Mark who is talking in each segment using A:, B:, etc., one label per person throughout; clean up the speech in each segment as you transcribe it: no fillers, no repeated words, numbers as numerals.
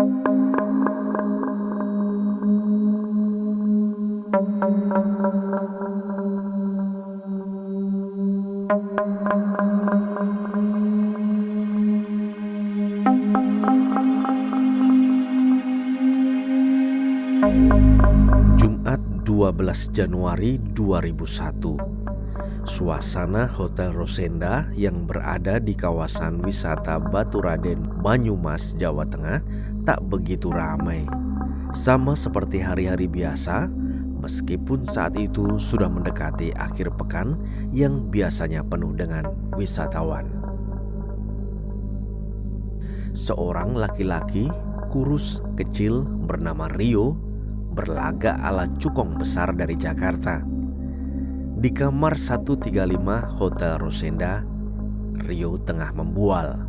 A: Jumat 12 Januari 2001. Suasana Hotel Rosenda yang berada di kawasan wisata Baturaden, Banyumas, Jawa Tengah tak begitu ramai. Sama seperti hari-hari biasa, meskipun saat itu sudah mendekati akhir pekan yang biasanya penuh dengan wisatawan. Seorang laki-laki kurus kecil bernama Rio berlaga ala cukong besar dari Jakarta. Di kamar 135 Hotel Rosenda, Rio tengah membual,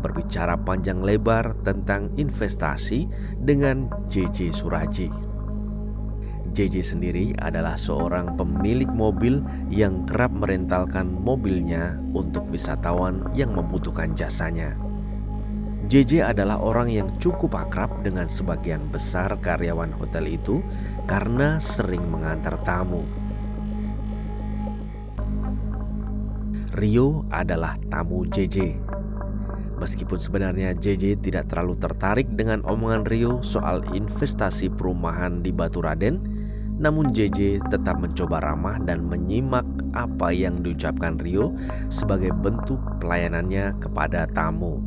A: berbicara panjang lebar tentang investasi dengan JJ Suraji. JJ sendiri adalah seorang pemilik mobil yang kerap merentalkan mobilnya untuk wisatawan yang membutuhkan jasanya. JJ adalah orang yang cukup akrab dengan sebagian besar karyawan hotel itu karena sering mengantar tamu. Rio adalah tamu JJ. Meskipun sebenarnya JJ tidak terlalu tertarik dengan omongan Rio soal investasi perumahan di Baturaden, namun JJ tetap mencoba ramah dan menyimak apa yang diucapkan Rio sebagai bentuk pelayanannya kepada tamu.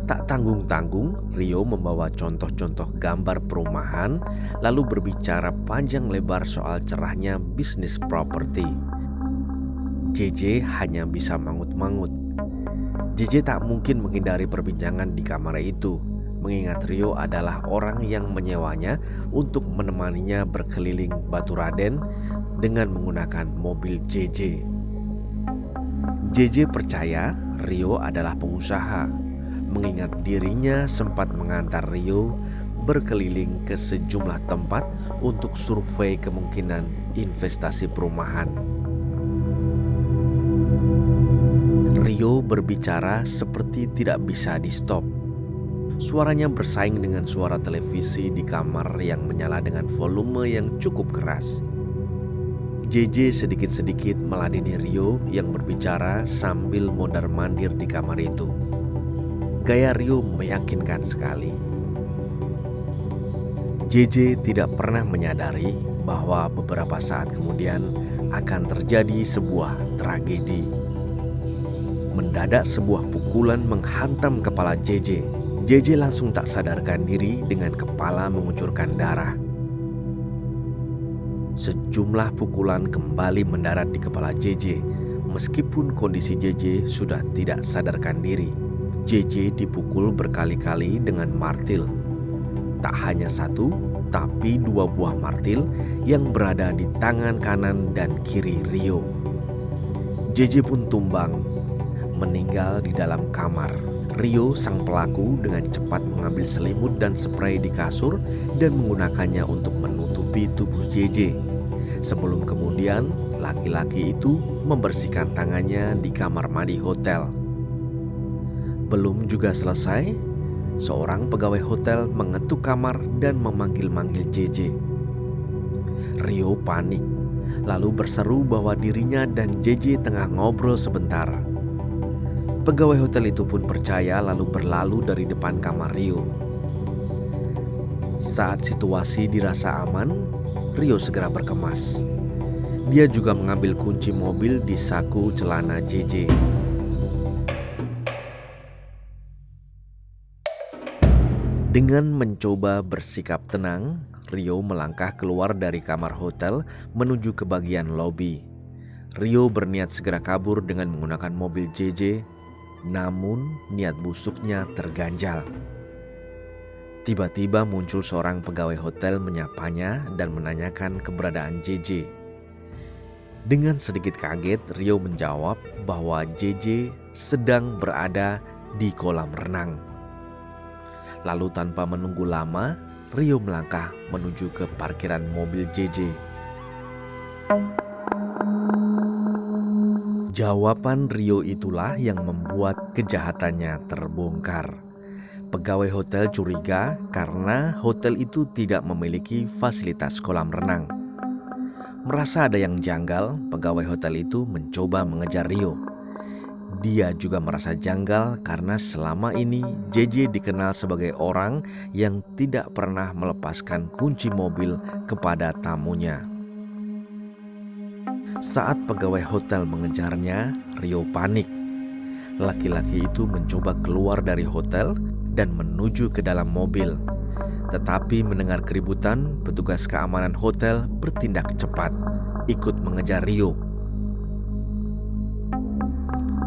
A: Tak tanggung-tanggung, Rio membawa contoh-contoh gambar perumahan lalu berbicara panjang lebar soal cerahnya bisnis properti. JJ hanya bisa mangut-mangut. JJ tak mungkin menghindari perbincangan di kamar itu, mengingat Rio adalah orang yang menyewanya untuk menemaninya berkeliling Baturaden dengan menggunakan mobil JJ. JJ percaya Rio adalah pengusaha, mengingat dirinya sempat mengantar Rio berkeliling ke sejumlah tempat untuk survei kemungkinan investasi perumahan. Rio berbicara seperti tidak bisa di-stop. Suaranya bersaing dengan suara televisi di kamar yang menyala dengan volume yang cukup keras. JJ sedikit-sedikit meladeni Rio yang berbicara sambil mondar-mandir di kamar itu. Gaya Rio meyakinkan sekali. JJ tidak pernah menyadari bahwa beberapa saat kemudian akan terjadi sebuah tragedi. Mendadak sebuah pukulan menghantam kepala JJ. JJ langsung tak sadarkan diri dengan kepala mengucurkan darah. Sejumlah pukulan kembali mendarat di kepala JJ, meskipun kondisi JJ sudah tidak sadarkan diri. JJ dipukul berkali-kali dengan martil. Tak hanya satu, tapi 2 buah martil yang berada di tangan kanan dan kiri Rio. JJ pun tumbang, meninggal di dalam kamar. Rio sang pelaku dengan cepat mengambil selimut dan spray di kasur dan menggunakannya untuk menutupi tubuh JJ. Sebelum kemudian laki-laki itu membersihkan tangannya di kamar mandi hotel. Belum juga selesai, seorang pegawai hotel mengetuk kamar dan memanggil-manggil JJ. Rio panik, lalu berseru bahwa dirinya dan JJ tengah ngobrol sebentar. Pegawai hotel itu pun percaya lalu berlalu dari depan kamar Rio. Saat situasi dirasa aman, Rio segera berkemas. Dia juga mengambil kunci mobil di saku celana JJ. Dengan mencoba bersikap tenang, Rio melangkah keluar dari kamar hotel menuju ke bagian lobi. Rio berniat segera kabur dengan menggunakan mobil JJ, namun niat busuknya terganjal. Tiba-tiba muncul seorang pegawai hotel menyapanya dan menanyakan keberadaan JJ. Dengan sedikit kaget, Rio menjawab bahwa JJ sedang berada di kolam renang. Lalu tanpa menunggu lama, Rio melangkah menuju ke parkiran mobil JJ. Jawaban Rio itulah yang membuat kejahatannya terbongkar. Pegawai hotel curiga karena hotel itu tidak memiliki fasilitas kolam renang. Merasa ada yang janggal, pegawai hotel itu mencoba mengejar Rio. Dia juga merasa janggal karena selama ini JJ dikenal sebagai orang yang tidak pernah melepaskan kunci mobil kepada tamunya. Saat pegawai hotel mengejarnya, Rio panik. Laki-laki itu mencoba keluar dari hotel dan menuju ke dalam mobil. Tetapi mendengar keributan, petugas keamanan hotel bertindak cepat, ikut mengejar Rio.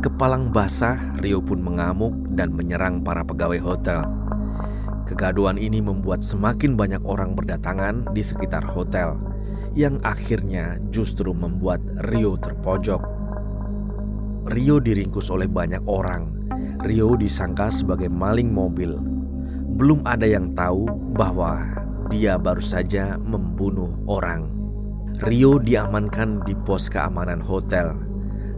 A: Kepalang basah, Rio pun mengamuk dan menyerang para pegawai hotel. Kegaduhan ini membuat semakin banyak orang berdatangan di sekitar hotel, yang akhirnya justru membuat Rio terpojok. Rio diringkus oleh banyak orang. Rio disangka sebagai maling mobil. Belum ada yang tahu bahwa dia baru saja membunuh orang. Rio diamankan di pos keamanan hotel.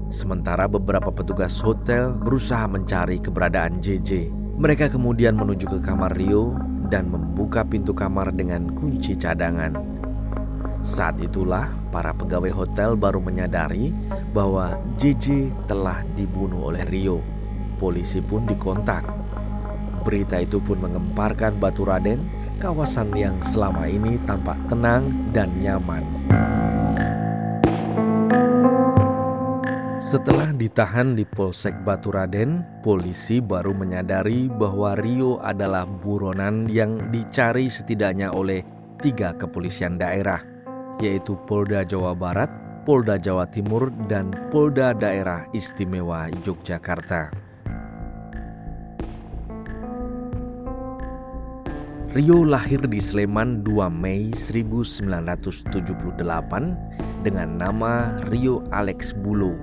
A: Sementara beberapa petugas hotel berusaha mencari keberadaan JJ. Mereka kemudian menuju ke kamar Rio dan membuka pintu kamar dengan kunci cadangan. Saat itulah para pegawai hotel baru menyadari bahwa JJ telah dibunuh oleh Rio. Polisi pun dikontak. Berita itu pun mengemparkan Baturaden, kawasan yang selama ini tampak tenang dan nyaman. Setelah ditahan di Polsek Baturaden, polisi baru menyadari bahwa Rio adalah buronan yang dicari setidaknya oleh 3 kepolisian daerah, yaitu Polda Jawa Barat, Polda Jawa Timur, dan Polda Daerah Istimewa Yogyakarta. Rio lahir di Sleman 2 Mei 1978 dengan nama Rio Alex Bulo.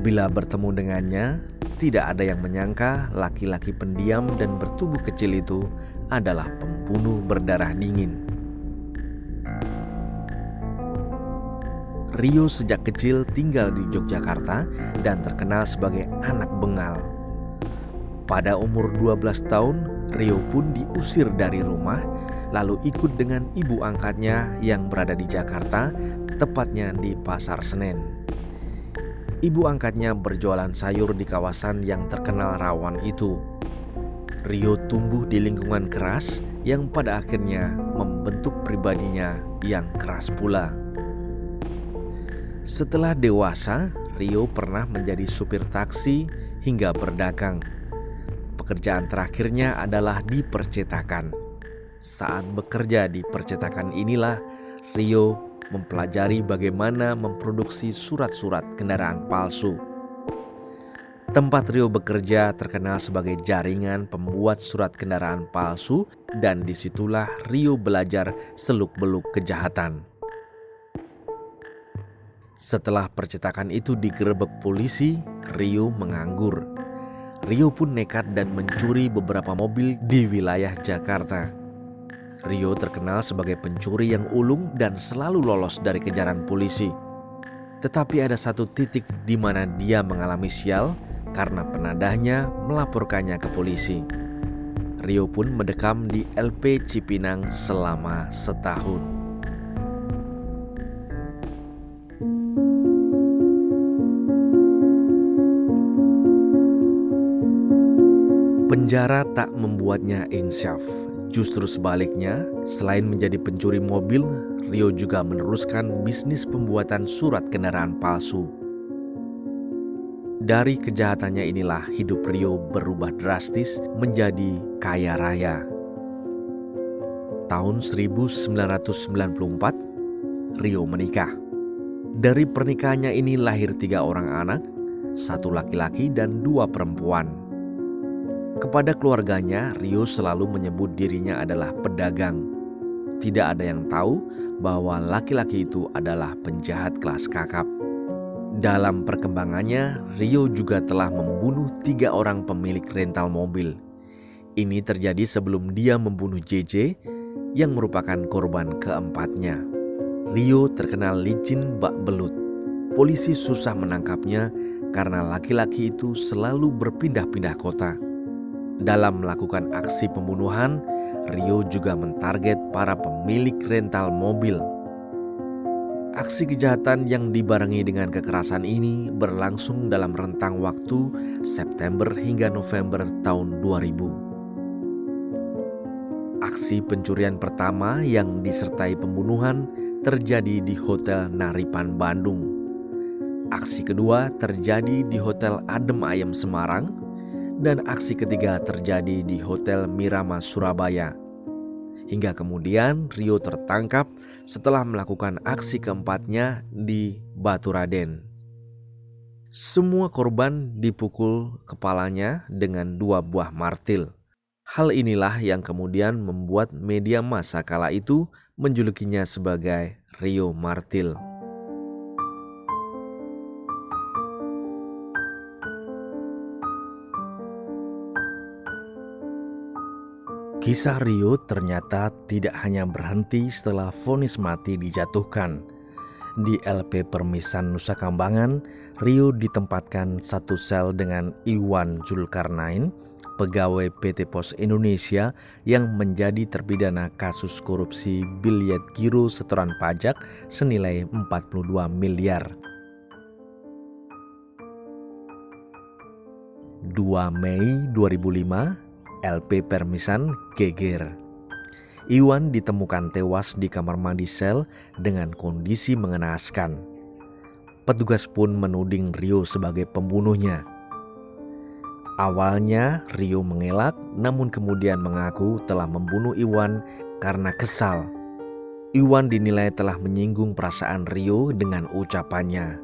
A: Bila bertemu dengannya, tidak ada yang menyangka laki-laki pendiam dan bertubuh kecil itu adalah pembunuh berdarah dingin. Rio sejak kecil tinggal di Yogyakarta dan terkenal sebagai anak bengal. Pada umur 12 tahun, Rio pun diusir dari rumah, lalu ikut dengan ibu angkatnya yang berada di Jakarta, tepatnya di Pasar Senen. Ibu angkatnya berjualan sayur di kawasan yang terkenal rawan itu. Rio tumbuh di lingkungan keras yang pada akhirnya membentuk pribadinya yang keras pula. Setelah dewasa, Rio pernah menjadi supir taksi hingga berdagang. Pekerjaan terakhirnya adalah di percetakan. Saat bekerja di percetakan inilah Rio mempelajari bagaimana memproduksi surat-surat kendaraan palsu. Tempat Rio bekerja terkenal sebagai jaringan pembuat surat kendaraan palsu dan disitulah Rio belajar seluk-beluk kejahatan. Setelah percetakan itu digerebek polisi, Rio menganggur. Rio pun nekat dan mencuri beberapa mobil di wilayah Jakarta. Rio terkenal sebagai pencuri yang ulung dan selalu lolos dari kejaran polisi. Tetapi ada satu titik di mana dia mengalami sial karena penadahnya melaporkannya ke polisi. Rio pun mendekam di LP Cipinang selama setahun. Penjara tak membuatnya insyaf. Justru sebaliknya, selain menjadi pencuri mobil, Rio juga meneruskan bisnis pembuatan surat kendaraan palsu. Dari kejahatannya inilah hidup Rio berubah drastis menjadi kaya raya. Tahun 1994, Rio menikah. Dari pernikahannya ini lahir 3 orang anak, 1 laki-laki dan 2 perempuan. Kepada keluarganya, Rio selalu menyebut dirinya adalah pedagang. Tidak ada yang tahu bahwa laki-laki itu adalah penjahat kelas kakap. Dalam perkembangannya, Rio juga telah membunuh 3 orang pemilik rental mobil. Ini terjadi sebelum dia membunuh JJ yang merupakan korban keempatnya. Rio terkenal licin bak belut. Polisi susah menangkapnya karena laki-laki itu selalu berpindah-pindah kota. Dalam melakukan aksi pembunuhan, Rio juga mentarget para pemilik rental mobil. Aksi kejahatan yang dibarengi dengan kekerasan ini berlangsung dalam rentang waktu September hingga November tahun 2000. Aksi pencurian pertama yang disertai pembunuhan terjadi di Hotel Naripan, Bandung. Aksi kedua terjadi di Hotel Adem Ayem, Semarang. Dan aksi ketiga terjadi di Hotel Mirama, Surabaya. Hingga kemudian Rio tertangkap setelah melakukan aksi keempatnya di Baturaden. Semua korban dipukul kepalanya dengan 2 buah martil. Hal inilah yang kemudian membuat media massa kala itu menjulukinya sebagai Rio Martil. Kisah Rio ternyata tidak hanya berhenti setelah vonis mati dijatuhkan. Di LP Permisan Nusa Kambangan, Rio ditempatkan satu sel dengan Iwan Zulkarnain, pegawai PT Pos Indonesia yang menjadi terpidana kasus korupsi biliet giro setoran pajak senilai 42 miliar. 2 Mei 2005, LP Permisan geger. Iwan ditemukan tewas di kamar mandi sel dengan kondisi mengenaskan. Petugas pun menuding Rio sebagai pembunuhnya. Awalnya Rio mengelak, namun kemudian mengaku telah membunuh Iwan karena kesal. Iwan dinilai telah menyinggung perasaan Rio dengan ucapannya.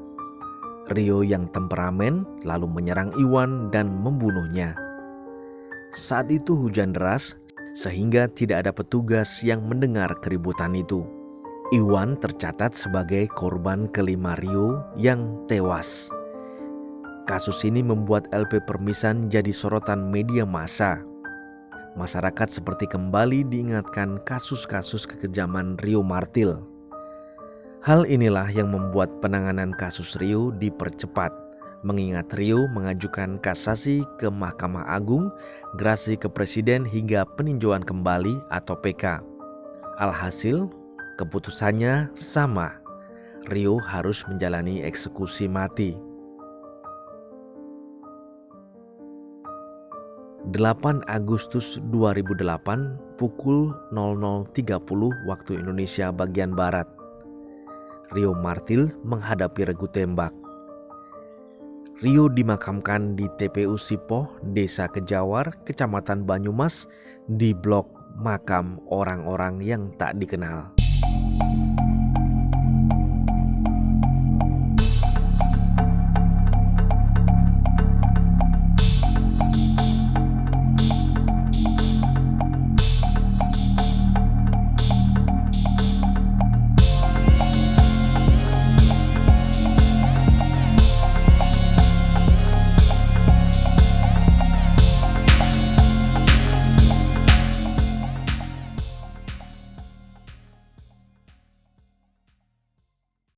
A: Rio yang temperamen lalu menyerang Iwan dan membunuhnya. Saat itu hujan deras sehingga tidak ada petugas yang mendengar keributan itu. Iwan tercatat sebagai korban kelima Rio yang tewas. Kasus ini membuat LP Permisan jadi sorotan media massa. Masyarakat seperti kembali diingatkan kasus-kasus kekejaman Rio Martil. Hal inilah yang membuat penanganan kasus Rio dipercepat, mengingat Rio mengajukan kasasi ke Mahkamah Agung, gerasi ke Presiden hingga peninjauan kembali atau PK. Alhasil, keputusannya sama. Rio harus menjalani eksekusi mati. 8 Agustus 2008 pukul 00.30 waktu Indonesia bagian Barat. Rio Martil menghadapi regu tembak. Rio dimakamkan di TPU Sipoh, Desa Kejawar, Kecamatan Banyumas, di blok makam orang-orang yang tak dikenal.